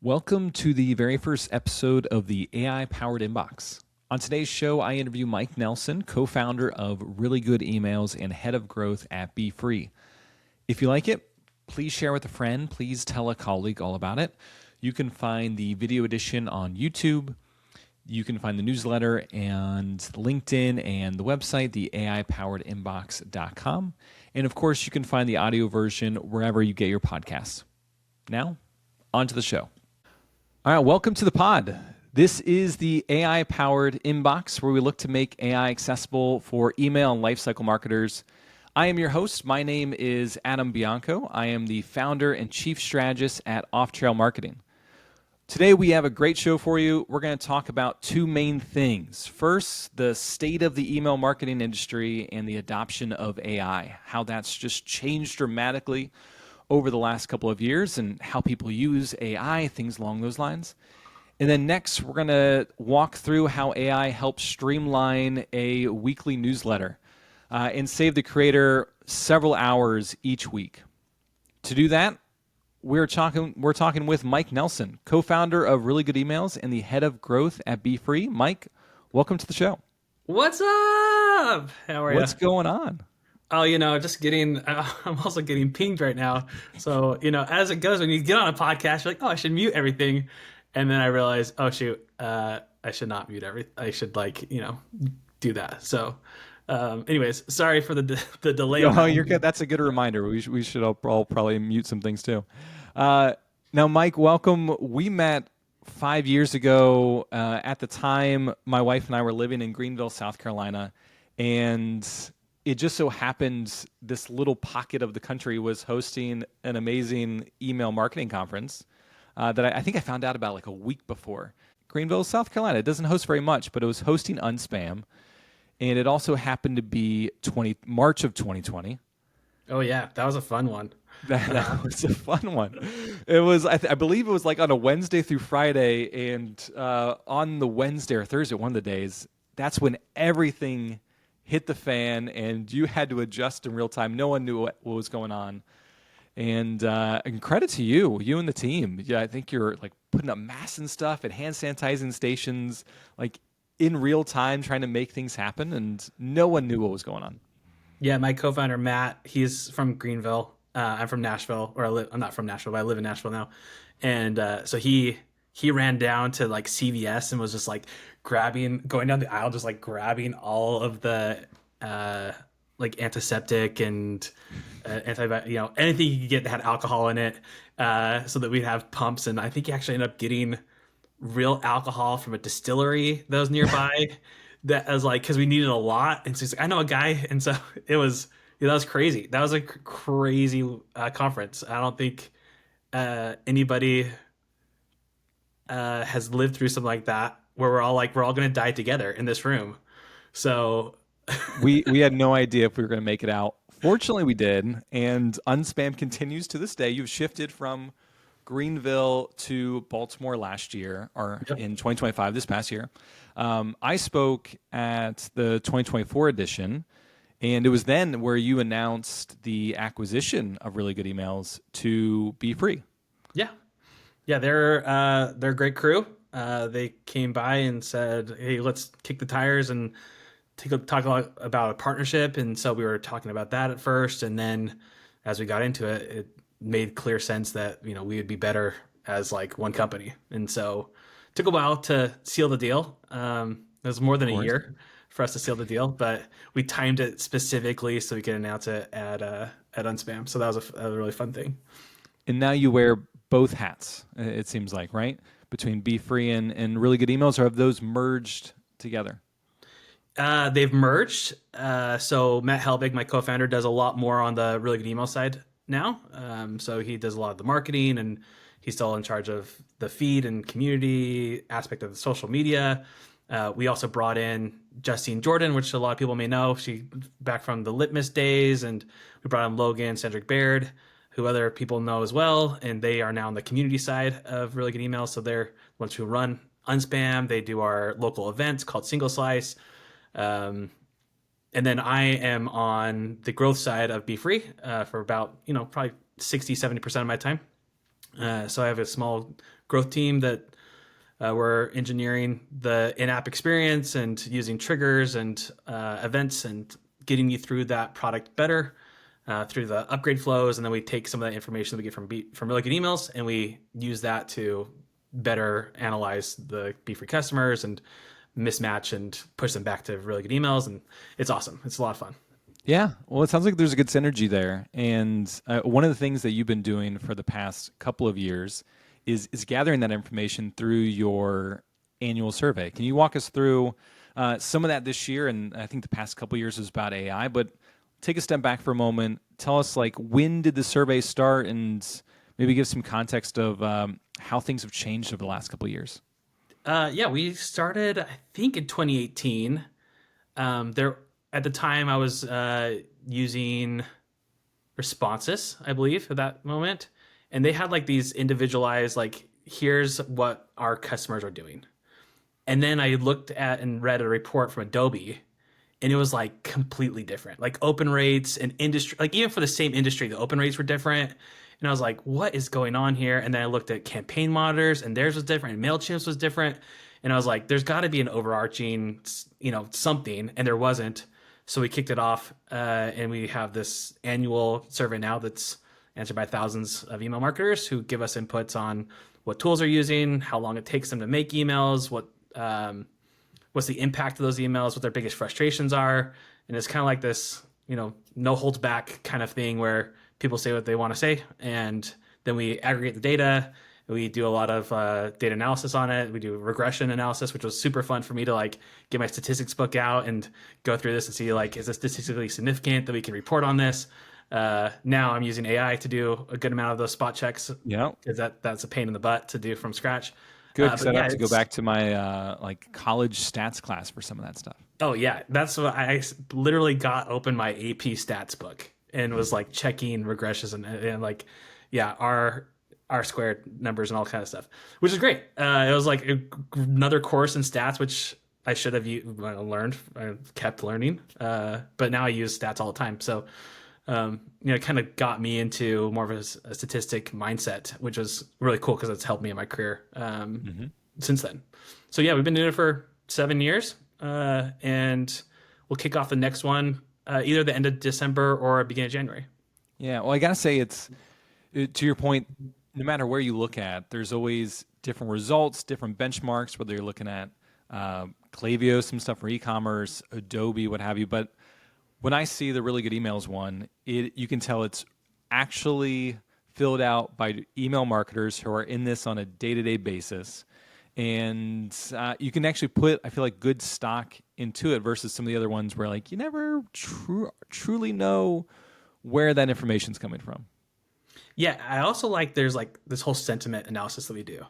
Welcome to the very first episode of the AI-powered inbox. On today's show, I interview Mike Nelson, co-founder of Really Good Emails and head of growth at Beefree. If you like it, please share with a friend. Please tell a colleague all about it. You can find the video edition on YouTube. You can find the newsletter and LinkedIn and the website, the AIpoweredinbox.com. And of course, you can find the audio version wherever you get your podcasts. Now, on to the show. All right, welcome to the pod. This is the AI-powered inbox where we look to make AI accessible for email and lifecycle marketers. I am your host. My name is Adam Bianco. I am the founder and chief strategist at Off Trail Marketing. Today we have a great show for you. We're going to talk about two main things. First, the state of the email marketing industry and the adoption of AI, how that's just changed dramatically over the last couple of years and how people use AI, things along those lines. And then next, we're going to walk through how AI helps streamline a weekly newsletter and save the creator several hours each week. To do that, we're talking with Mike Nelson, co-founder of Really Good Emails and the head of growth at Beefree. Mike, welcome to the show. What's up? How are you? What's going on? Oh, just getting, I'm also getting pinged right now. So, as it goes, when you get on a podcast, you're like, oh, I should mute everything. And then I realized, oh, shoot, I should not mute everything. I should do that. So, anyways, sorry for the delay. Oh, you're good. That's a good reminder. We should all probably mute some things too. Now, Mike, welcome. We met 5 years ago. At the time, my wife and I were living in Greenville, South Carolina, and it just so happened this little pocket of the country was hosting an amazing email marketing conference that I think I found out about like a week before. Greenville, South Carolina. It doesn't host very much, but it was hosting Unspam. And it also happened to be March of 2020. Oh, yeah. That was a fun one. That was a fun one. It was, I believe it was like on a Wednesday through Friday. And on the Wednesday or Thursday, one of the days, that's when everything hit the fan and you had to adjust in real time. No one knew what was going on. And credit to you and the team. Yeah, I think you're like putting up masks and stuff at hand sanitizing stations, like in real time, trying to make things happen. And no one knew what was going on. Yeah, my co-founder, Matt, he's from Greenville. I'm from Nashville, I'm not from Nashville, but I live in Nashville now. And so he ran down to like CVS and was just like going down the aisle, just like grabbing all of the like antiseptic and antibiotic, anything you could get that had alcohol in it, so that we'd have pumps. And I think he actually ended up getting real alcohol from a distillery that was nearby. That was like, because we needed a lot, and so he's like, I know a guy, and so it was. That was crazy. That was a crazy conference. I don't think anybody has lived through something like that where we're all going to die together in this room. So we had no idea if we were going to make it out. Fortunately, we did. And Unspam continues to this day. You've shifted from Greenville to Baltimore last year, or in 2025, this past year. I spoke at the 2024 edition. And it was then where you announced the acquisition of Really Good Emails to Beefree. Yeah, they're a great crew. They came by and said, "Hey, let's kick the tires and talk about a partnership." And so we were talking about that at first, and then as we got into it, it made clear sense that we would be better as like one company. And so it took a while to seal the deal. It was more than a year for us to seal the deal, but we timed it specifically so we could announce it at Unspam. So that was a really fun thing. And now you wear both hats, it seems like, right? Between Beefree and Really Good Emails, or have those merged together? They've merged. So Matt Helbig, my co-founder, does a lot more on the Really Good Email side now. So he does a lot of the marketing, and he's still in charge of the feed and community aspect of the social media. We also brought in Justine Jordan, which a lot of people may know. She back from the Litmus days, and we brought in Logan, Cedric Baird, who other people know as well, and they are now on the community side of Really Good Emails. So they're the ones who run Unspam. They do our local events called Single Slice. And then I am on the growth side of Beefree for about, probably 60, 70% of my time. So I have a small growth team that we're engineering the in-app experience and using triggers and events and getting you through that product better through the upgrade flows. And then we take some of that information that we get from really good emails, and we use that to better analyze the Beefree customers and mismatch and push them back to really good emails. And it's awesome. It's a lot of fun. Yeah, well, it sounds like there's a good synergy there. And one of the things that you've been doing for the past couple of years is gathering that information through your annual survey. Can you walk us through some of that this year? And I think the past couple of years was about AI, but take a step back for a moment. Tell us, like, when did the survey start, and maybe give some context of how things have changed over the last couple of years. Yeah, we started, I think, in 2018. There at the time, I was using Responses, I believe, at that moment, and they had like these individualized, like, here's what our customers are doing. And then I looked at and read a report from Adobe, and it was like completely different. Like open rates and industry, like even for the same industry, the open rates were different. And I was like, what is going on here? And then I looked at campaign monitors, and theirs was different, and MailChimp's was different. And I was like, there's got to be an overarching, something, and there wasn't. So we kicked it off, and we have this annual survey now that's answered by thousands of email marketers who give us inputs on what tools they're using, how long it takes them to make emails, what's the impact of those emails, what their biggest frustrations are. And it's kind of like this, no holds back kind of thing where people say what they want to say. And then we aggregate the data. We do a lot of data analysis on it. We do regression analysis, which was super fun for me to like get my statistics book out and go through this and see, like, is this statistically significant that we can report on this? Now I'm using AI to do a good amount of those spot checks. Yeah, because that's a pain in the butt to do from scratch. good, because I'd have to go back to my like college stats class for some of that stuff. Oh yeah, that's what I literally got open my AP stats book and was like checking regressions and like, yeah, R squared numbers and all kind of stuff, which is great. It was like another course in stats, which I should have learned. I kept learning, but now I use stats all the time. So, it kind of got me into more of a statistic mindset, which was really cool because it's helped me in my career since then. So yeah, we've been doing it for 7 years, and we'll kick off the next one either the end of December or beginning of January. Yeah, well, I gotta say, to your point, no matter where you look at, there's always different results, different benchmarks, whether you're looking at Klaviyo, some stuff for e-commerce, Adobe, what have you. But when I see the really good emails one, you can tell it's actually filled out by email marketers who are in this on a day-to-day basis. And you can actually put, I feel like, good stock into it versus some of the other ones where, like, you never truly know where that information's coming from. Yeah, I also like there's like this whole sentiment analysis that we do.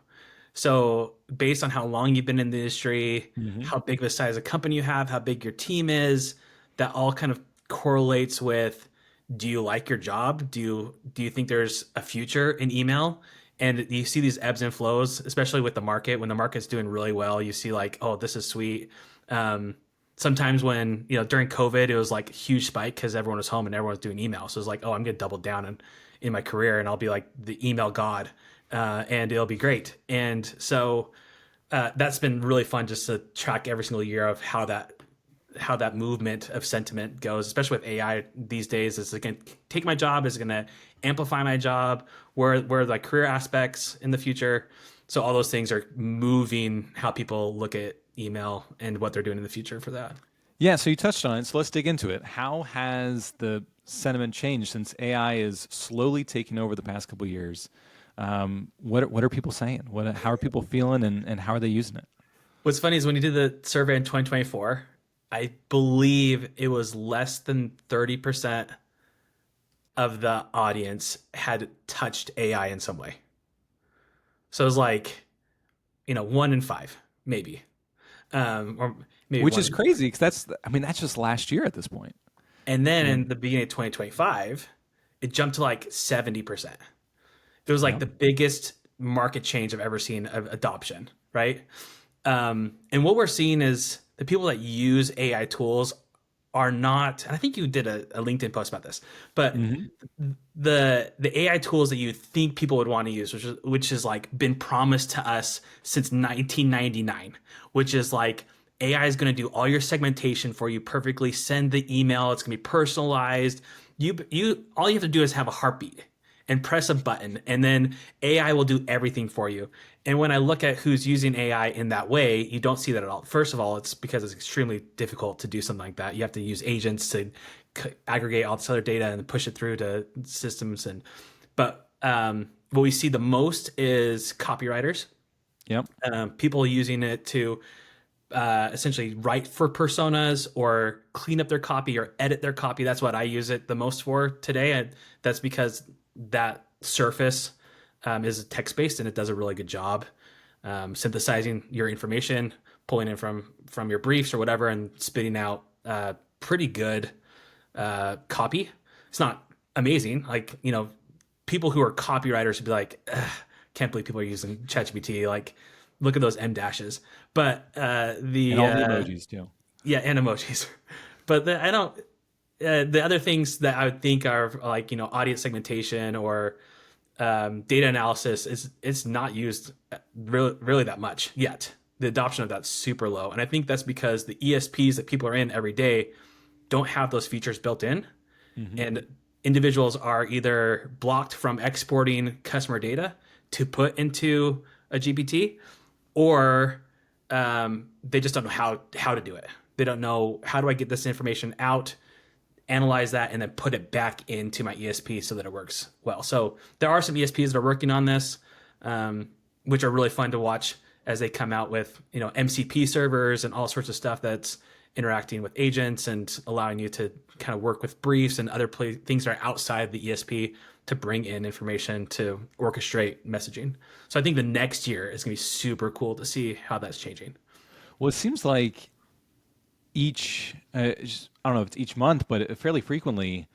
So based on how long you've been in the industry, how big of a size of company you have, how big your team is, that all kind of correlates with, do you like your job? Do you think there's a future in email? And you see these ebbs and flows, especially with the market. When the market's doing really well, you see like, oh, this is sweet. Sometimes when, during COVID, it was like a huge spike because everyone was home and everyone was doing email. So it's like, oh, I'm going to double down in my career and I'll be like the email god, and it'll be great. And so that's been really fun just to track every single year of how that movement of sentiment goes, especially with AI these days. Is it going to take my job? Is it going to amplify my job? Where are the career aspects in the future? So all those things are moving how people look at email and what they're doing in the future for that. Yeah, so you touched on it, so let's dig into it. How has the sentiment changed since AI is slowly taking over the past couple of years? What are people saying? How are people feeling, and how are they using it? What's funny is when you did the survey in 2024, I believe it was less than 30% of the audience had touched AI in some way. So it was like, 1 in 5, maybe. Or maybe Which is crazy, because that's just last year at this point. And then in the beginning of 2025, it jumped to like 70%. It was like the biggest market change I've ever seen of adoption, right? And what we're seeing is the people that use AI tools are not, and I think you did a LinkedIn post about this, but Hmm. the AI tools that you think people would want to use, which is like been promised to us since 1999, which is like AI is going to do all your segmentation for you perfectly, send the email, it's going to be personalized. You all you have to do is have a heartbeat and press a button, and then AI will do everything for you. And when I look at who's using AI in that way, you don't see that at all. First of all, it's because it's extremely difficult to do something like that. You have to use agents to aggregate all this other data and push it through to systems. But what we see the most is copywriters, Yep. people using it to essentially write for personas or clean up their copy or edit their copy. That's what I use it the most for today. And that's because that surface is text based and it does a really good job synthesizing your information, pulling in from your briefs or whatever, and spitting out pretty good copy. It's not amazing. Like, people who are copywriters would be like, can't believe people are using ChatGPT. Like, look at those M dashes. But And all the emojis too. yeah, and emojis. But I don't. The other things that I would think are like audience segmentation or data analysis is it's not used really that much yet. The adoption of that's super low, and I think that's because the ESPs that people are in every day don't have those features built in, Hmm. and individuals are either blocked from exporting customer data to put into a GPT, or they just don't know how to do it. They don't know, how do I get this information out, analyze that, and then put it back into my ESP so that it works well. So there are some ESPs that are working on this, which are really fun to watch as they come out with MCP servers and all sorts of stuff that's interacting with agents and allowing you to kind of work with briefs and other things that are outside the ESP to bring in information to orchestrate messaging. So I think the next year is going to be super cool to see how that's changing. Well, it seems like I don't know if it's each month, but fairly frequently,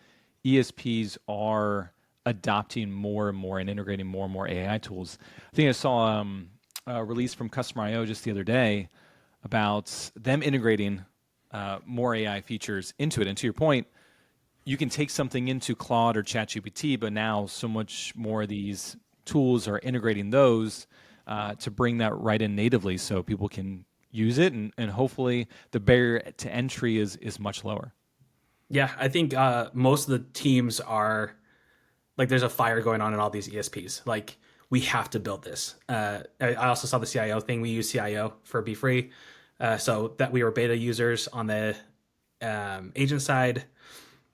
ESPs are adopting more and more and integrating more and more AI tools. I think I saw a release from Customer IO just the other day about them integrating more AI features into it. And to your point, you can take something into Claude or ChatGPT, but now so much more of these tools are integrating those to bring that right in natively so people can use it, and hopefully the barrier to entry is much lower. Yeah, I think most of the teams are like, there's a fire going on in all these ESPs. Like, we have to build this. I also saw the CIO thing. We use CIO for Beefree, so that we were beta users on the agent side.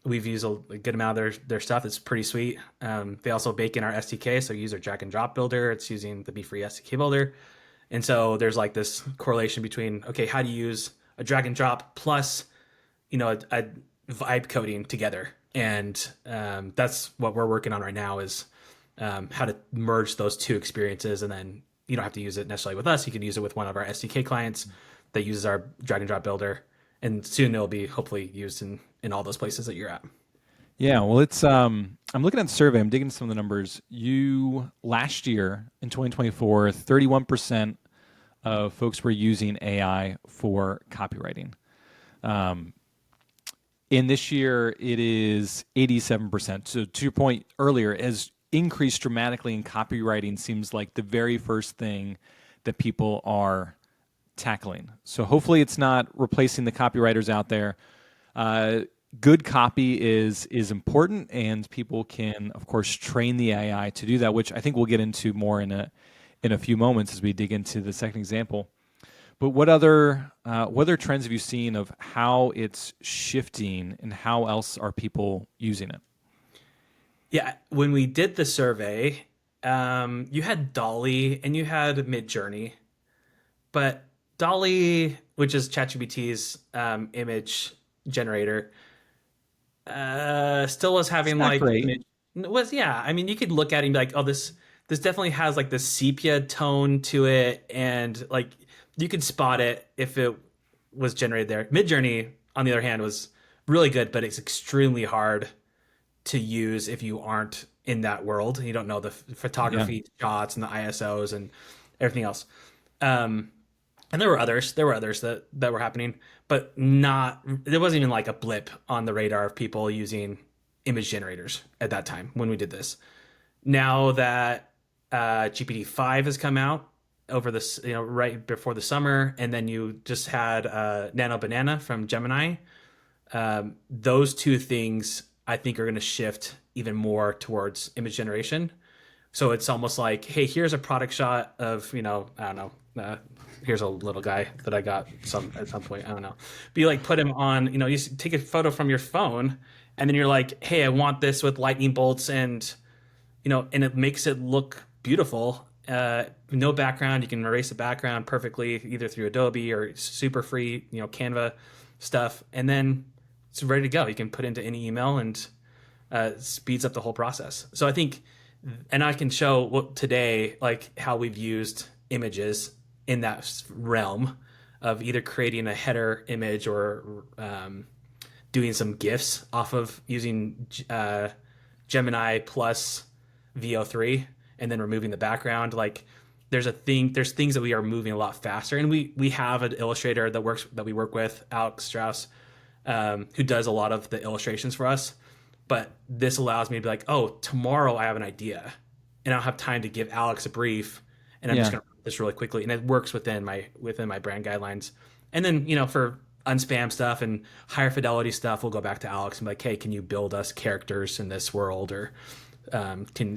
We've used a good amount of their stuff. It's pretty sweet. They also bake in our SDK, so you use our drag and drop builder. It's using the Beefree SDK builder, and so there's like this correlation between, okay, how do you use a drag and drop plus a vibe coding together, and that's what we're working on right now is how to merge those two experiences, and then you don't have to use it necessarily with us. You can use it with one of our SDK clients that uses our drag and drop builder, and soon it'll be hopefully used in all those places that you're at. Yeah, well, it's I'm looking at the survey. I'm digging some of the numbers. You last year in 2024, 31% of folks were using AI for copywriting. In this year, it is 87%. So to your point earlier, has increased dramatically in copywriting. Seems like the very first thing that people are tackling. So hopefully, it's not replacing the copywriters out there. Uh, Good copy is important, and people can, of course, train the AI to do that, which I think we'll get into more in a few moments as we dig into the second example. But what other trends have you seen of how it's shifting, and how else are people using it? Yeah, when we did the survey, you had Dolly and you had Midjourney, but Dolly, which is ChatGPT's image generator, still was It's having not like great. was, yeah. I mean, you could look at it and be like, oh, this definitely has like the sepia tone to it, and like you could spot it if it was generated there. Midjourney, on the other hand, was really good, but it's extremely hard to use if you aren't in that world. You don't know the Yeah. photography shots and the ISOs and everything else. Um, And there were others that were happening, but not, there wasn't even like a blip on the radar of people using image generators at that time when we did this. Now that GPT-5 has come out over this, right before the summer, and then you just had Nano Banana from Gemini, those two things I think are going to shift even more towards image generation. So it's almost like, hey, here's a product shot of, I don't know, here's a little guy that I got at some point, I don't know. But you like put him on, you take a photo from your phone, and then you're like, hey, I want this with lightning bolts, and and it makes it look beautiful. No background, you can erase the background perfectly, either through Adobe or super free, Canva stuff, and then it's ready to go. You can put into any email, and speeds up the whole process. So I think, and I can show today, like how we've used images in that realm of either creating a header image or doing some GIFs off of using Gemini plus VO3, and then removing the background. Like there's things that we are moving a lot faster, and we have an illustrator that we work with, Alex Strauss, who does a lot of the illustrations for us. But this allows me to be like, oh, tomorrow I have an idea, and I'll have time to give Alex a brief, and I'm just going to write this really quickly, and it works within my brand guidelines. And then for unspam stuff and higher fidelity stuff, we'll go back to Alex and be like, hey, can you build us characters in this world? Or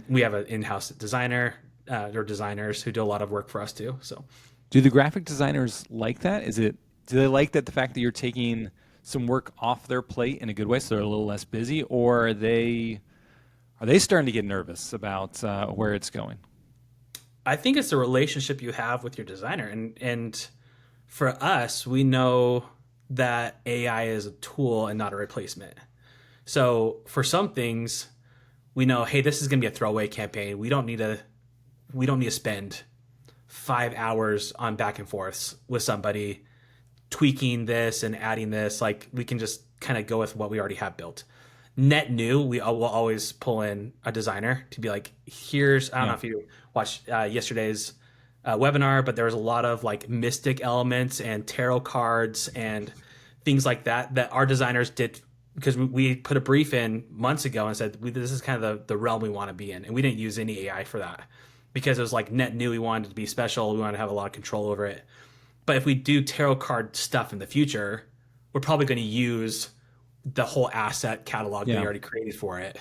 we have an in-house designer or designers who do a lot of work for us too. So, do the graphic designers like that? Do they like that, the fact that you're taking some work off their plate in a good way, so they're a little less busy, or are they starting to get nervous about where it's going? I think it's the relationship you have with your designer, and for us, we know that AI is a tool and not a replacement. So for some things, we know, hey, this is going to be a throwaway campaign. We don't need to spend 5 hours on back and forths with somebody tweaking this and adding this. Like we can just kind of go with what we already have built. Net new, we will always pull in a designer to be like, I don't know if you watched yesterday's webinar, but there was a lot of like mystic elements and tarot cards and things like that our designers did, because we put a brief in months ago and said, this is kind of the realm we want to be in. And we didn't use any AI for that because it was like net new. We wanted it to be special. We wanted to have a lot of control over it. But if we do tarot card stuff in the future, we're probably going to use the whole asset catalog that we already created for it,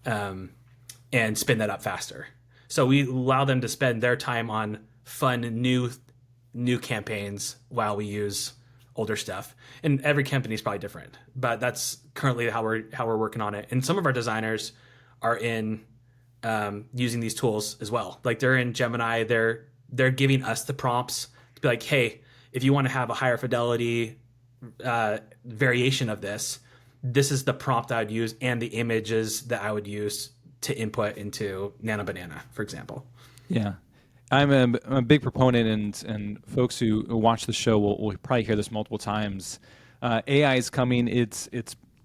and spin that up faster. So we allow them to spend their time on fun new campaigns while we use older stuff. And every company is probably different, but that's currently how we're working on it. And some of our designers are in using these tools as well. Like they're in Gemini, they're giving us the prompts to be like, hey, if you want to have a higher fidelity variation of this is the prompt I would use and the images that I would use to input into Nano Banana, for example. Yeah. I'm a big proponent, and folks who watch the show will probably hear this multiple times. AI is coming. It's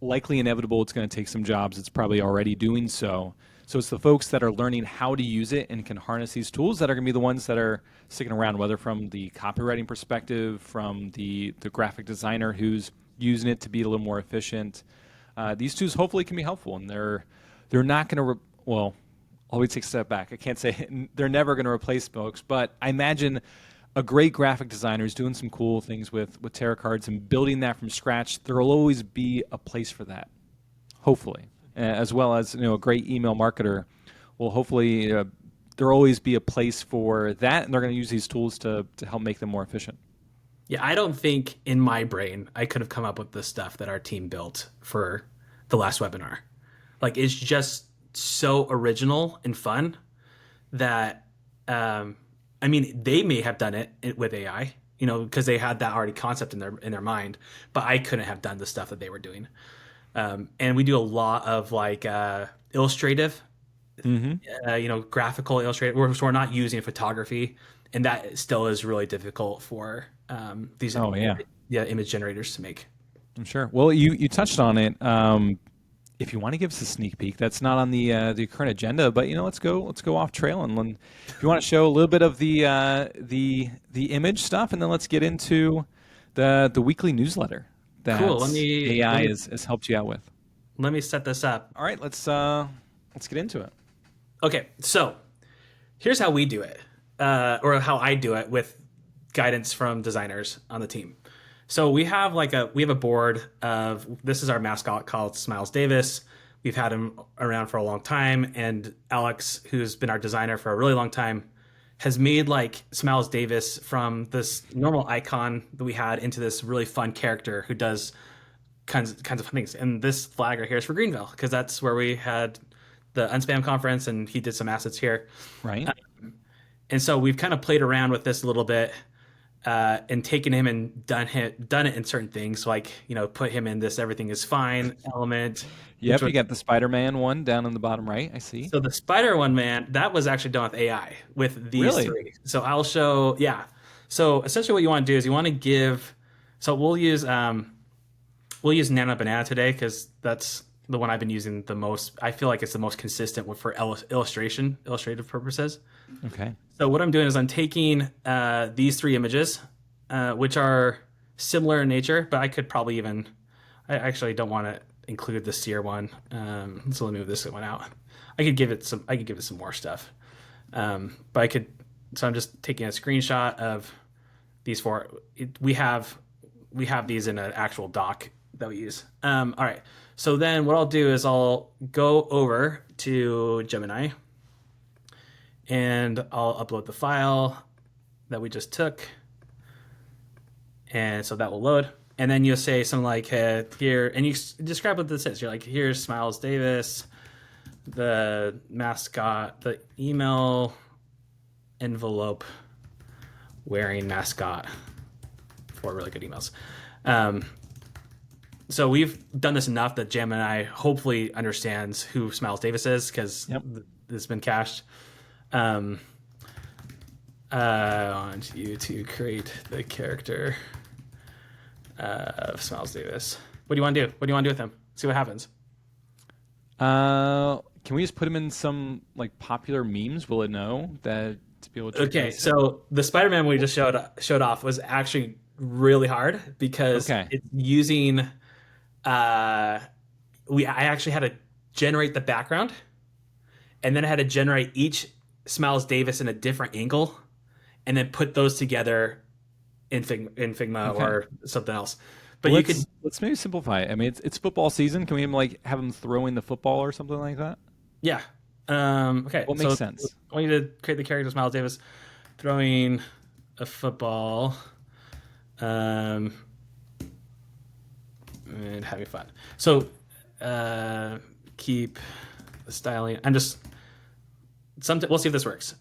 likely inevitable. It's going to take some jobs. It's probably already doing so. So it's the folks that are learning how to use it and can harness these tools that are going to be the ones that are sticking around, whether from the copywriting perspective, from the graphic designer who's using it to be a little more efficient. These tools hopefully can be helpful, and they're not going to always take a step back. I can't say they're never going to replace folks, but I imagine a great graphic designer is doing some cool things with tarot cards and building that from scratch. There will always be a place for that, hopefully, as well as a great email marketer will hopefully there'll always be a place for that, and they're going to use these tools to help make them more efficient. Yeah, I don't think in my brain I could have come up with the stuff that our team built for the last webinar. Like it's just so original and fun that they may have done it with AI, because they had that already concept in their mind, but I couldn't have done the stuff that they were doing. And we do a lot of like illustrative, graphical illustrative. So we're not using photography, and that still is really difficult for these image generators to make. I'm sure. Well, you touched on it. if you want to give us a sneak peek, that's not on the current agenda, but let's go off trail and if you want to show a little bit of the image stuff, and then let's get into the weekly newsletter Cool. that AI has helped you out with. Let me set this up. All right, let's get into it. Okay, so here's how we do it, or how I do it with guidance from designers on the team. So we have a board of, this is our mascot called Smiles Davis. We've had him around for a long time, and Alex, who's been our designer for a really long time, has made like Smiles Davis from this normal icon that we had into this really fun character who does kinds of things. And this flag right here is for Greenville because that's where we had the Unspam conference, and he did some assets here. Right. And so we've kind of played around with this a little bit, and taken him and done it in certain things, like put him in this everything is fine element. Yep, you got the Spider-Man one down in the bottom right. I see. So the Spider one, man, that was actually done with AI with these three. So I'll show. Yeah. So essentially, what you want to do is you want to give. So we'll use Nano Banana today because that's the one I've been using the most. I feel like it's the most consistent for illustrative purposes. Okay. So what I'm doing is I'm taking these three images, which are similar in nature, but I could probably I actually don't want to include the sear one. So let me move this one out. I could give it some more stuff. So I'm just taking a screenshot of these four. We have these in an actual doc that we use. All right. So then what I'll do is I'll go over to Gemini and I'll upload the file that we just took. And so that will load. And then you'll say something like here, and you describe what this is. You're like, here's Smiles Davis, the mascot, the email envelope wearing mascot for really good emails. So we've done this enough that Gemini hopefully understands who Smiles Davis is because this has been cached. I want you to create the character of Smiles Davis. What do you want to do? What do you want to do with him? See what happens. Can we just put him in some like popular memes? Will it know that to be able to? Okay, so the Spider-Man we just showed off was actually really hard because it's using. I actually had to generate the background, and then I had to generate each Smiles Davis in a different angle, and then put those together in Figma or something else. But let's maybe simplify it. I mean, it's football season. Can we like have him throwing the football or something like that? Yeah. Okay. What makes sense? I want you to create the character Smiles Davis throwing a football, and having fun. So keep the styling. We'll see if this works.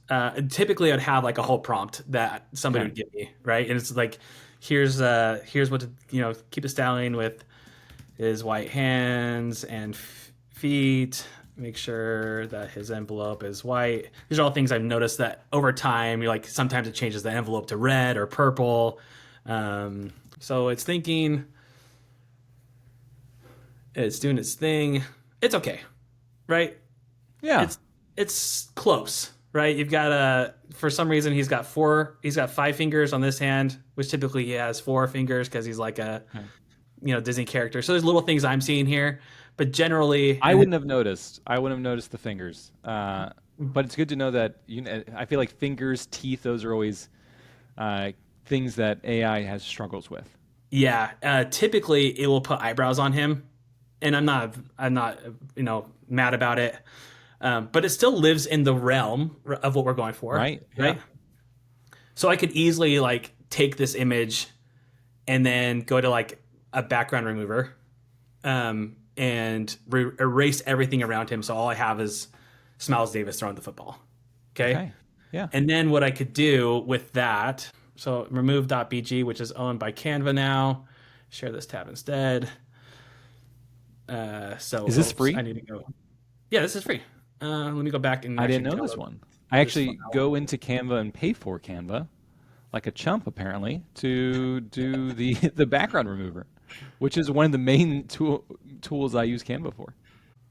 Typically, I'd have like a whole prompt that somebody would give me, right? And it's like, here's what to keep the styling with his white hands and feet. Make sure that his envelope is white. These are all things I've noticed that over time, sometimes it changes the envelope to red or purple. So it's thinking, it's doing its thing. It's okay, right? Yeah. It's close, right? You've got for some reason he's got 5 fingers on this hand, which typically he has 4 fingers because he's like a Disney character. So there's little things I'm seeing here, but generally I wouldn't have noticed the fingers. But it's good to know that I feel like fingers, teeth, those are always things that AI has struggles with. Yeah, typically it will put eyebrows on him, and I'm not mad about it. But it still lives in the realm of what we're going for. Right. Right. Yeah. So I could easily take this image and then go to a background remover, and erase everything around him. So all I have is Smiles Davis throwing the football. Okay. Yeah. And then what I could do with that, so remove.bg, which is owned by Canva now, share this tab instead. So is this free? I need to go. Yeah, this is free. Let me go back and I didn't know this one. I actually go into Canva and pay for Canva, like a chump apparently, to do the background remover, which is one of the main tools I use Canva for.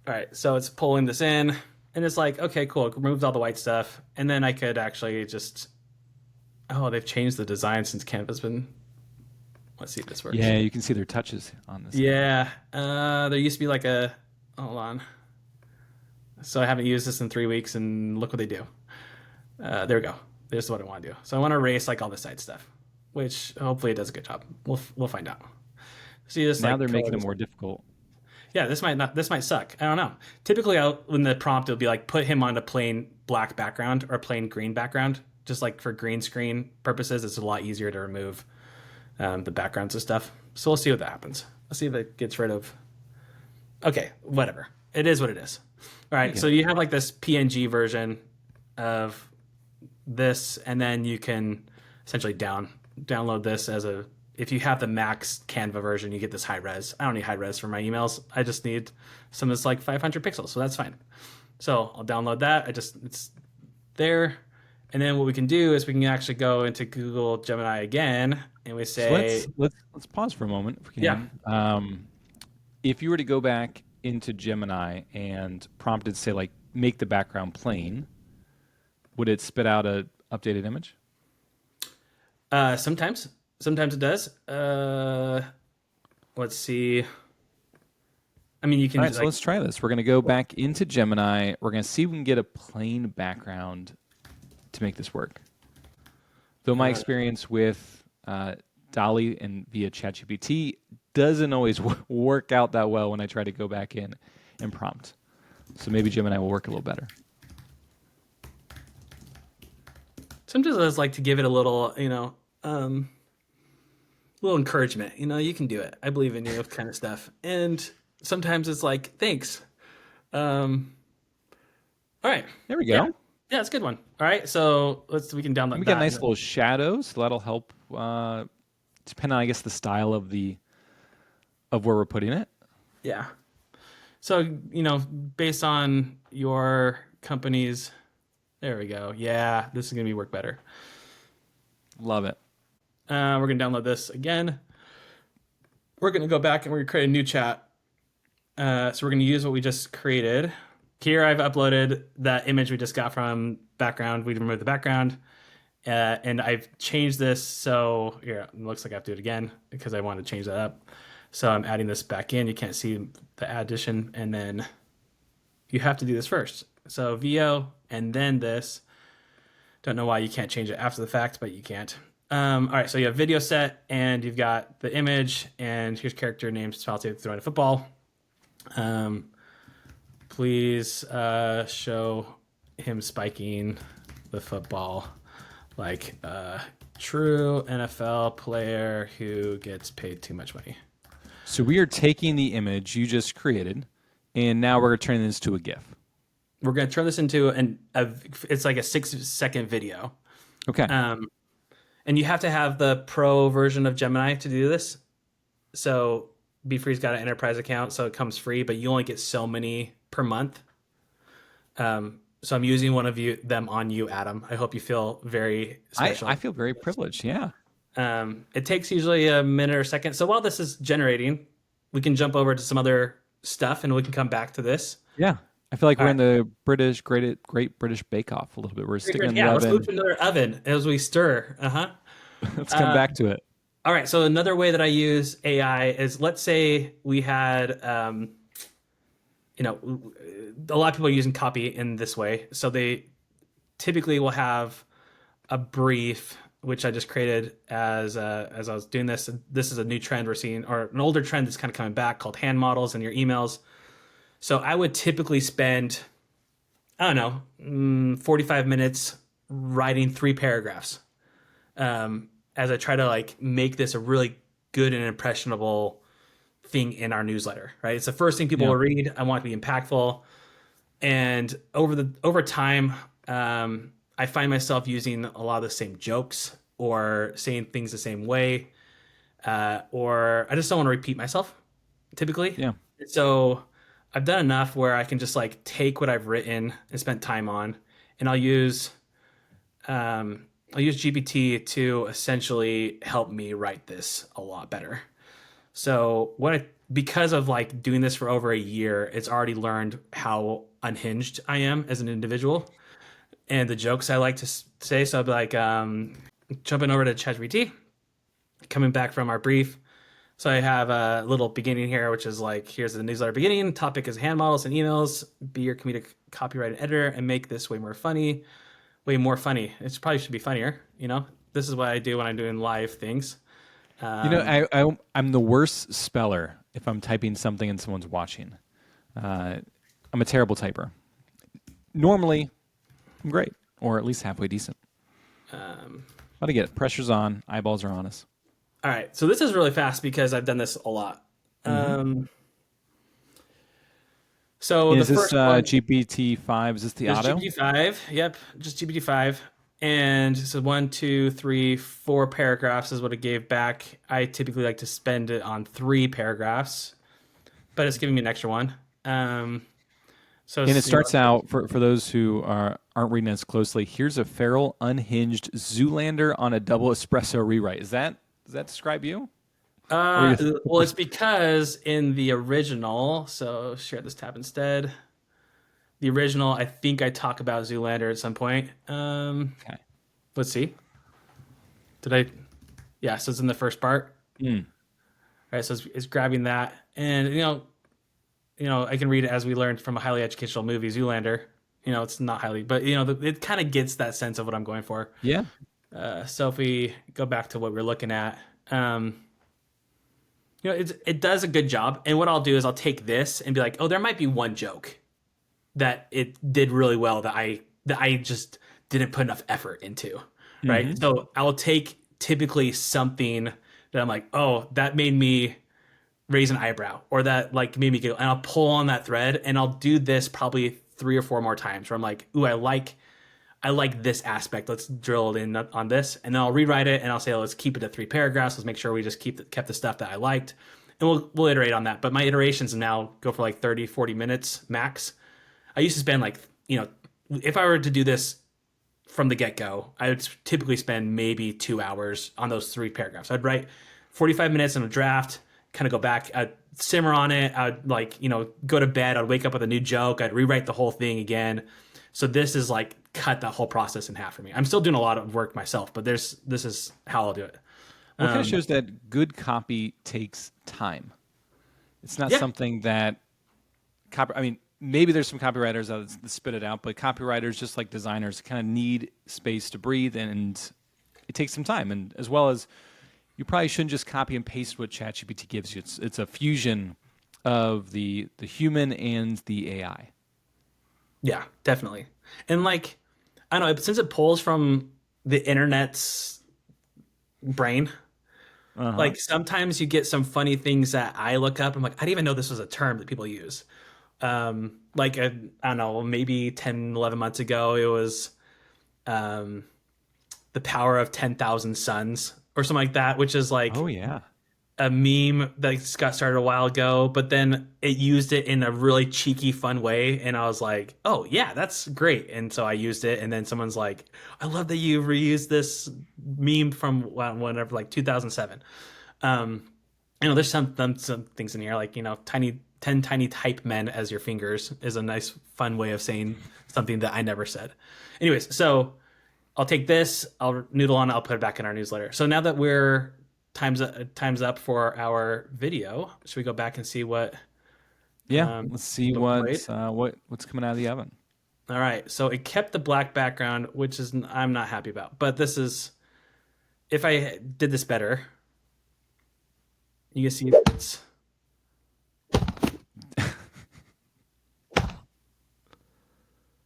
All right, so it's pulling this in, and it's like, okay, cool. It removes all the white stuff, and then I could actually just. Oh, they've changed the design since Canva's been. Let's see if this works. Yeah, you can see their touches on this. Yeah, there used to be like a. Hold on. So I haven't used this in 3 weeks, and look what they do. There we go. This is what I want to do. So I want to erase like all the side stuff, which hopefully it does a good job. We'll find out. So you just Now like they're making it more difficult. yeah, this might suck. I don't know. Typically, in the prompt, it'll be like put him on a plain black background or plain green background. Just like for green screen purposes, it's a lot easier to remove the backgrounds and stuff. So we'll see what that happens. Let's see if it gets rid of. Okay, whatever. It is what it is. All right, so you have like this PNG version of this, and then you can essentially download this as a. If you have the max Canva version, you get this high res. I don't need high res for my emails. I just need some that's like 500 pixels, so that's fine. So I'll download that. It's there, and then what we can do is we can actually go into Google Gemini again, and we say, so let's pause for a moment if we can. Yeah. If you were to go back into Gemini and prompted say like make the background plain, would it spit out a updated image? Sometimes it does. Let's see. I mean, you can. All right, so let's try this. We're going to go back into Gemini. We're going to see if we can get a plain background to make this work. Though my experience with Dolly and via ChatGPT doesn't always work out that well when I try to go back in and prompt. So maybe Gemini will work a little better. Sometimes I just like to give it a little, little encouragement. You can do it. I believe in you, kind of stuff. And sometimes it's like, thanks. All right. There we go. Yeah, it's a good one. All right, so we can download. We got nice little shadows, so that'll help. Depending on, I guess, the style of where we're putting it. Yeah. So based on your company's, there we go. Yeah, this is gonna work better. Love it. We're gonna download this again. We're gonna go back and we're gonna create a new chat. So we're gonna use what we just created. Here I've uploaded that image we just got from background. We removed the background. And I've changed this. So here, it looks like I have to do it again because I want to change that up. So I'm adding this back in. You can't see the addition. And then you have to do this first. So VO and then this. Don't know why you can't change it after the fact, but you can't. All right, so you have video set and you've got the image and here's character names, throwing a football. Please show him spiking the football like a true NFL player who gets paid too much money. So we are taking the image you just created, and now we're turning this to a GIF. We're going to turn this into it's like a 6-second video. Okay. And you have to have the pro version of Gemini to do this. So Beefree's got an enterprise account, so it comes free, but you only get so many per month. So I'm using one of them on you, Adam. I hope you feel very special. I feel very privileged, yeah. It takes usually a minute or a second. So while this is generating, we can jump over to some other stuff and we can come back to this. Yeah. I feel like we're in the Great British Bake Off a little bit. We're sticking in the oven. Let's move to another oven as we stir. Let's come back to it. All right. So another way that I use AI is, let's say we had, a lot of people are using copy in this way. So they typically will have a brief, which I just created as I was doing this. This is a new trend we're seeing, or an older trend that's kind of coming back, called hand models in your emails. So I would typically spend, 45 minutes writing 3 paragraphs as I try to make this a really good and impressionable thing in our newsletter, right? It's the first thing people will read. I want it to be impactful. And over time, I find myself using a lot of the same jokes or saying things the same way, or I just don't want to repeat myself typically. Yeah. So I've done enough where I can just take what I've written and spent time on, and I'll use GPT to essentially help me write this a lot better. So because of like doing this for over a year, it's already learned how unhinged I am as an individual and the jokes I like to say. So I'll be like, jumping over to ChatGPT, coming back from our brief. So I have a little beginning here, which is like, here's the newsletter beginning. Topic is hand models and emails. Be your comedic copyright and editor and make this way more funny. Way more funny. It probably should be funnier. This is what I do when I'm doing live things. I'm the worst speller if I'm typing something and someone's watching. I'm a terrible typer. Normally, I'm great, or at least halfway decent. But I get it. Pressure's on. Eyeballs are on us. All right. So this is really fast because I've done this a lot. So Is the this first one, GPT-5? Is this the is auto? GPT-5. Yep, just GPT-5. And so 1, 2, 3, 4 paragraphs is what it gave back. I typically like to spend it on 3 paragraphs, but it's giving me an extra one. So And it starts out, for those who aren't reading as closely, here's a feral, unhinged Zoolander on a double espresso rewrite. Does that describe you? well, it's because in the original, so share this tab instead. The original, I think I talk about Zoolander at some point. Okay. Let's see. Did I? Yeah, so it's in the first part. All right, so it's grabbing that, and I can read it as we learned from a highly educational movie, Zoolander. It's not highly, but it kind of gets that sense of what I'm going for. Yeah. So if we go back to what we're looking at, it does a good job. And what I'll do is I'll take this and be like, oh, there might be one joke that it did really well that I just didn't put enough effort into, right? So I'll take typically something that I'm like, oh, that made me raise an eyebrow, or that like made me giggle, and I'll pull on that thread, and I'll do this probably 3 or 4 more times where I'm like, ooh, I like this aspect. Let's drill in on this, and then I'll rewrite it, and I'll say, let's keep it to 3 paragraphs. Let's make sure we just kept the stuff that I liked, and we'll iterate on that. But my iterations now go for like 30, 40 minutes max. I used to spend like, if I were to do this from the get-go, I would typically spend maybe 2 hours on those 3 paragraphs. I'd write 45 minutes in a draft, kind of go back, I'd simmer on it. I'd go to bed. I'd wake up with a new joke. I'd rewrite the whole thing again. So this is like cut that whole process in half for me. I'm still doing a lot of work myself, but this is how I'll do it. Well, it kind of shows that good copy takes time. It's not something that maybe there's some copywriters that spit it out, but copywriters, just like designers, kind of need space to breathe, and it takes some time. And as well as, you probably shouldn't just copy and paste what ChatGPT gives you. It's a fusion of the human and the AI. Yeah, definitely. And like, I don't know, since it pulls from the internet's brain, like sometimes you get some funny things that I look up. I'm like, I didn't even know this was a term that people use. I don't know, maybe 10, 11 months ago, it was the power of 10,000 suns or something like that, which is like, oh yeah, a meme that got started a while ago, but then it used it in a really cheeky, fun way. And I was like, oh yeah, that's great. And so I used it. And then someone's like, I love that you reused this meme from whatever, like 2007. There's some things in here, like, 10 tiny type men as your fingers is a nice, fun way of saying something that I never said. Anyways, so I'll take this, I'll noodle on it, I'll put it back in our newsletter. So now that we're time's up for our video, should we go back and see what? Yeah, let's see what's coming out of the oven. All right, so it kept the black background, which is I'm not happy about. But this is, if I did this better, you can see it's.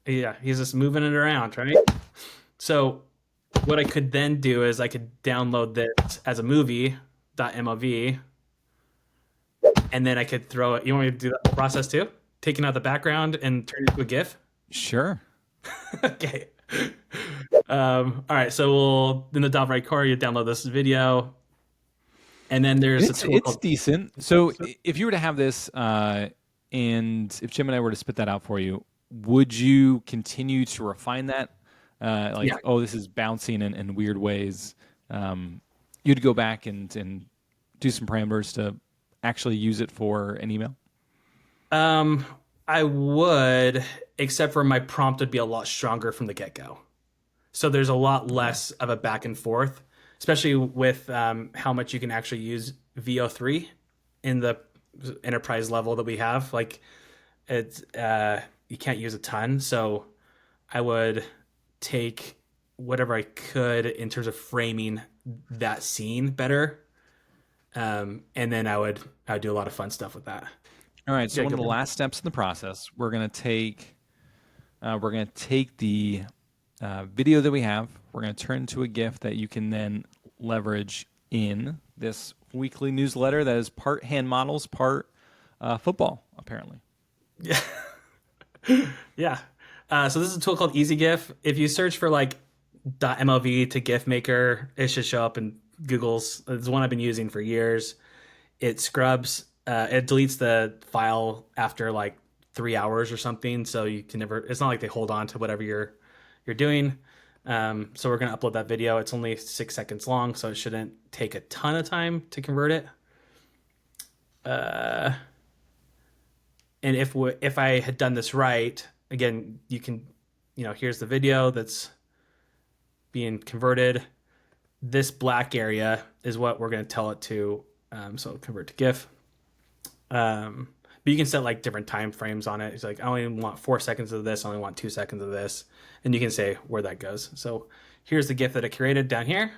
Yeah, he's just moving it around, right? So what I could then do is I could download this as a movie.mov, and then I could throw it. You want me to do that whole process too? Taking out the background and turn it into a GIF? Sure. Okay. All right. So we'll, in the top right corner, you download this video. And then there's a tool it's decent. So if you were to have this, and if Gemini were to spit that out for you, would you continue to refine that? Oh, this is bouncing in weird ways. You'd go back and do some parameters to actually use it for an email? Um, I would, except for my prompt would be a lot stronger from the get-go. So there's a lot Okay. less of a back and forth, especially with how much you can actually use VO3 in the enterprise level that we have. Like it's you can't use a ton, so I would take whatever I could in terms of framing that scene better, and then I would do a lot of fun stuff with that. All right. So Yeah, one go of the for it. last steps in the process, we're gonna take the video that we have. We're gonna turn into a GIF that you can then leverage in this weekly newsletter that is part hand models, part football, apparently. Yeah, yeah. So this is a tool called EasyGIF. If you search for like .mlv to GIF maker, it should show up in Google's. It's one I've been using for years. It scrubs, it deletes the file after like 3 hours or something. So you can never. It's not like they hold on to whatever you're doing. So we're gonna upload that video. It's only 6 seconds long, so it shouldn't take a ton of time to convert it. Uh, and if I had done this right, again, you can, here's the video that's being converted. This black area is what we're going to tell it to. So convert to GIF. But you can set like different time frames on it. It's like, I only want 4 seconds of this. I only want 2 seconds of this. And you can say where that goes. So here's the GIF that I created down here.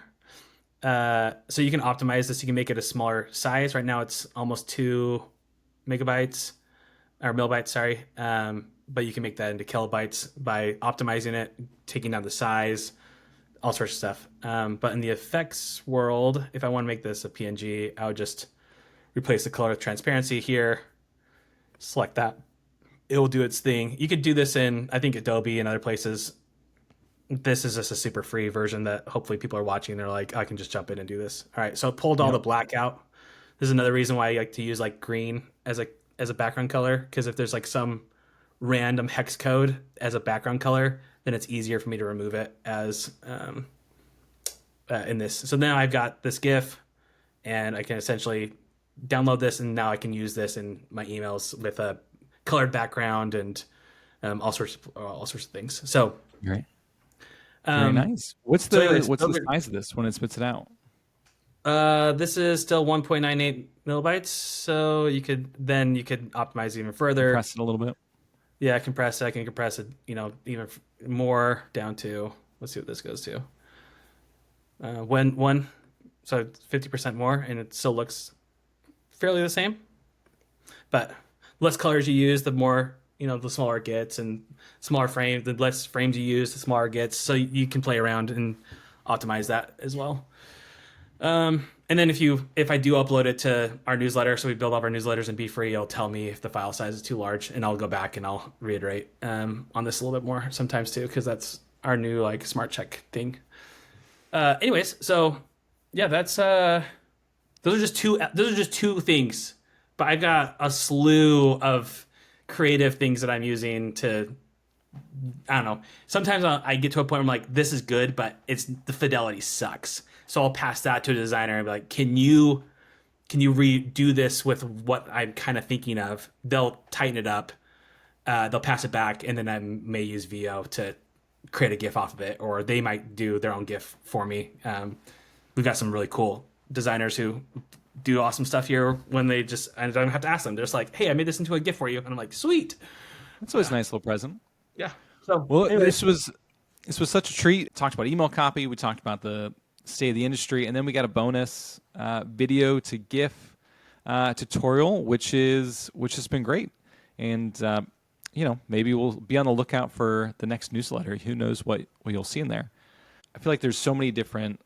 So you can optimize this. You can make it a smaller size. Right now it's almost 2 MB or millibytes, sorry. But you can make that into kilobytes by optimizing it, taking down the size, all sorts of stuff. But in the effects world, if I want to make this a PNG, I would just replace the color with transparency here, select that. It will do its thing. You could do this in, I think, Adobe and other places. This is just a super free version that hopefully people are watching. They're like, I can just jump in and do this. All right, so it pulled all the Yep. black out. This is another reason why I like to use like green as a background color, because if there's like some random hex code as a background color, then it's easier for me to remove it as in this. So now I've got this GIF, and I can essentially download this, and now I can use this in my emails with a colored background and all sorts of things. So Great. Very um, nice. What's so the anyways, what's the size of this when it spits it out? this is still 1.98 millibytes, so you could optimize even further. Compress it a little bit. Yeah, compress. I can compress it, even more down to. Let's see what this goes to. When one, so 50% more, and it still looks fairly the same. But less colors you use, the more, the smaller it gets, and smaller frame, the less frames you use, the smaller it gets. So you can play around and optimize that as well. And then if I do upload it to our newsletter, so we build all of our newsletters in Beefree, it'll tell me if the file size is too large, and I'll go back and I'll reiterate on this a little bit more sometimes too, because that's our new like smart check thing. Anyways, so yeah, that's those are just two things, but I've got a slew of creative things that I'm using to. I don't know. Sometimes I get to a point where I'm like, this is good, but the fidelity sucks. So I'll pass that to a designer and be like, can you redo this with what I'm kind of thinking of? They'll tighten it up. They'll pass it back, and then I may use VO to create a GIF off of it, or they might do their own GIF for me. We've got some really cool designers who do awesome stuff here when I don't have to ask them. They're just like, hey, I made this into a GIF for you. And I'm like, sweet. That's always a nice little present. Yeah. So Well, anyways. this was such a treat. Talked about email copy. We talked about the state of the industry, and then we got a bonus video to GIF tutorial, which has been great. And maybe we'll be on the lookout for the next newsletter. Who knows what you'll see in there? I feel like there's so many different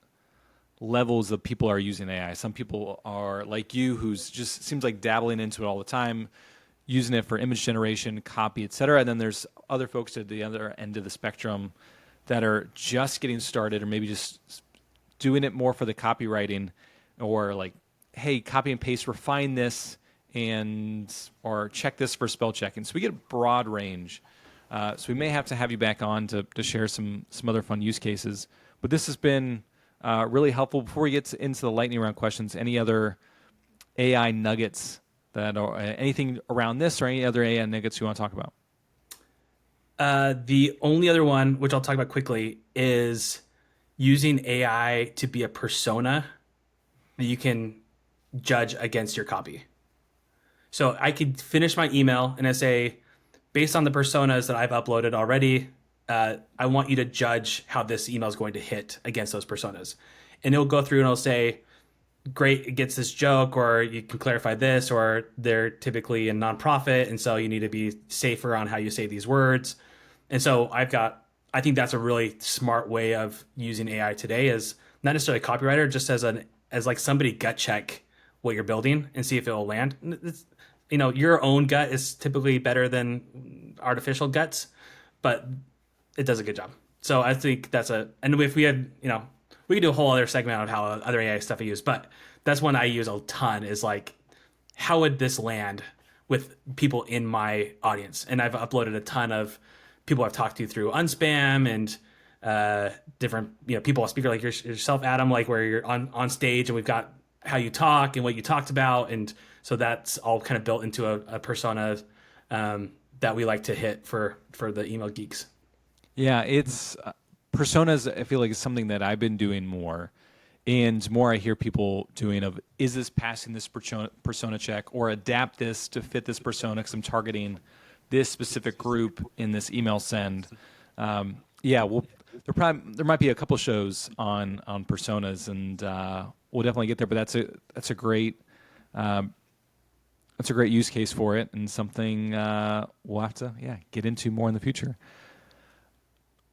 levels of people are using AI. Some people are like you, who's just seems like dabbling into it all the time, using it for image generation, copy, etc. And then there's other folks at the other end of the spectrum that are just getting started, or maybe just doing it more for the copywriting, or like, hey, copy and paste, refine this, or check this for spell checking. So we get a broad range. So we may have to have you back on to share some other fun use cases. But this has been really helpful. Before we get into the lightning round questions, any other AI nuggets or anything around this or any other AI nuggets you want to talk about? The only other one, which I'll talk about quickly, is using AI to be a persona that you can judge against your copy. So I could finish my email and I say, based on the personas that I've uploaded already, I want you to judge how this email is going to hit against those personas. And it'll go through and it'll say, great, it gets this joke, or you can clarify this, or they're typically a nonprofit, and so you need to be safer on how you say these words. And so I think that's a really smart way of using AI today, is not necessarily a copywriter, just as like somebody gut check what you're building and see if it will land. Your own gut is typically better than artificial guts, but it does a good job. So I think and if we had, we could do a whole other segment of how other AI stuff I use, but that's one I use a ton, is like, how would this land with people in my audience? And I've uploaded a ton of people I've talked to through Unspam and different, people, a speaker like yourself, Adam, like where you're on stage and we've got how you talk and what you talked about. And so that's all kind of built into a persona that we like to hit for the email geeks. Yeah, it's personas, I feel like, is something that I've been doing more. And more I hear people doing of, is this passing this persona check, or adapt this to fit this persona because I'm targeting this specific group in this email send. There might be a couple shows on personas, and we'll definitely get there. But that's a great use case for it, and something we'll have to get into more in the future.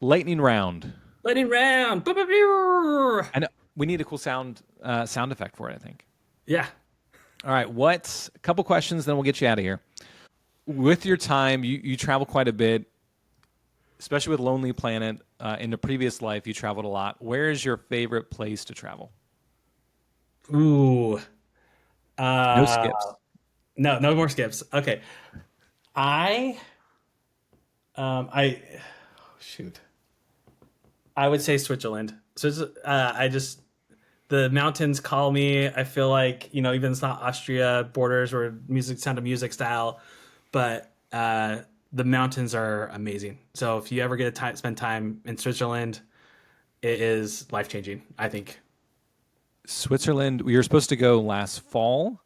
Lightning round. Lightning round. I know we need a cool sound effect for it, I think. Yeah. All right. A couple questions, then we'll get you out of here. With your time, you travel quite a bit, especially with Lonely Planet. In the previous life, you traveled a lot. Where is your favorite place to travel? Ooh. No skips. No more skips. Okay. Shoot. I would say Switzerland. So the mountains call me. I feel like, even it's not Austria borders or sound of music style, but the mountains are amazing. So if you ever get to spend time in Switzerland, it is life-changing, I think. Switzerland, we were supposed to go last fall.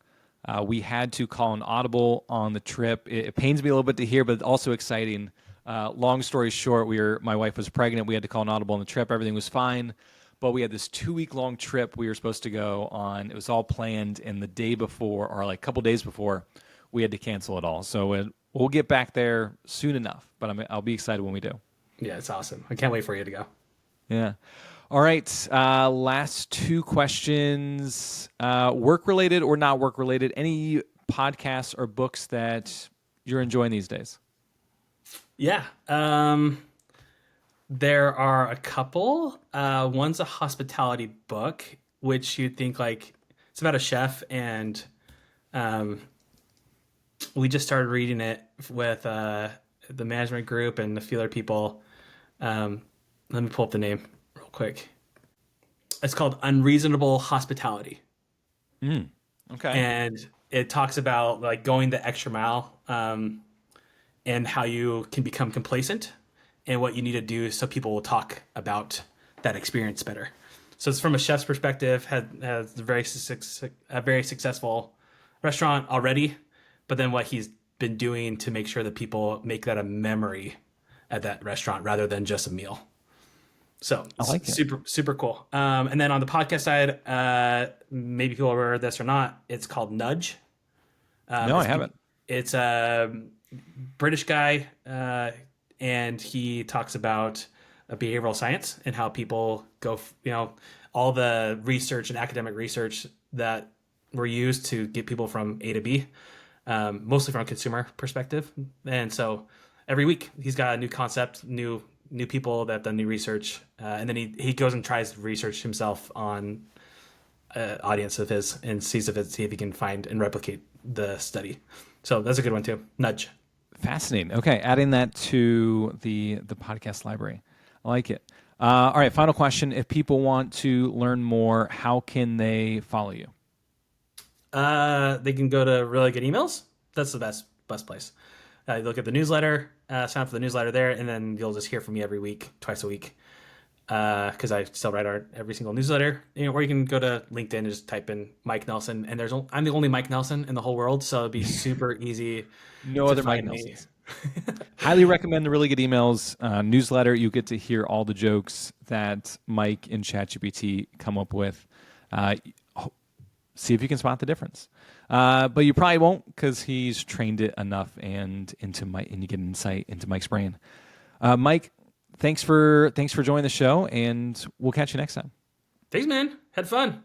We had to call an audible on the trip. It pains me a little bit to hear, but also exciting. Long story short, my wife was pregnant. We had to call an audible on the trip. Everything was fine. But we had this 2-week-long trip we were supposed to go on. It was all planned, and the day before, or like a couple days before, we had to cancel it all. So we'll get back there soon enough, but I'll be excited when we do. Yeah, it's awesome. I can't wait for you to go. Yeah. All right. Last 2 questions. Work-related or not work-related, any podcasts or books that you're enjoying these days? Yeah. There are a couple. One's a hospitality book, which you'd think like it's about a chef, and we just started reading it with the management group and a few other people. Let me pull up the name real quick. It's called Unreasonable Hospitality. Okay. And it talks about like going the extra mile and how you can become complacent and what you need to do so people will talk about that experience better. So it's from a chef's perspective, has a very successful restaurant already, but then what he's been doing to make sure that people make that a memory at that restaurant rather than just a meal. So I like it. Super, super cool. And then on the podcast side, maybe people are aware of this or not, it's called Nudge. No, I haven't. It's a British guy, and he talks about behavioral science and how people go, all the research and academic research that were used to get people from A to B, mostly from a consumer perspective. And so every week he's got a new concept, new people that have done new research, and then he goes and tries to research himself on audience of his and see if he can find and replicate the study. So that's a good one too. Nudge. Fascinating. Okay, adding that to the podcast library. I like it. All right, final question. If people want to learn more, how can they follow you? They can go to Really Good Emails. That's the best place. Look at the newsletter, sign up for the newsletter there, and then you'll just hear from me every week, twice a week, because I still write every single newsletter. Or you can go to LinkedIn and just type in Mike Nelson, and I'm the only Mike Nelson in the whole world, so it'd be super easy No to other Mike find me. Nelsons. Highly recommend the Really Good Emails newsletter. You get to hear all the jokes that Mike and ChatGPT come up with. See if you can spot the difference. But you probably won't because he's trained it enough and you get insight into Mike's brain. Mike, thanks for joining the show, and we'll catch you next time. Thanks, man. Had fun.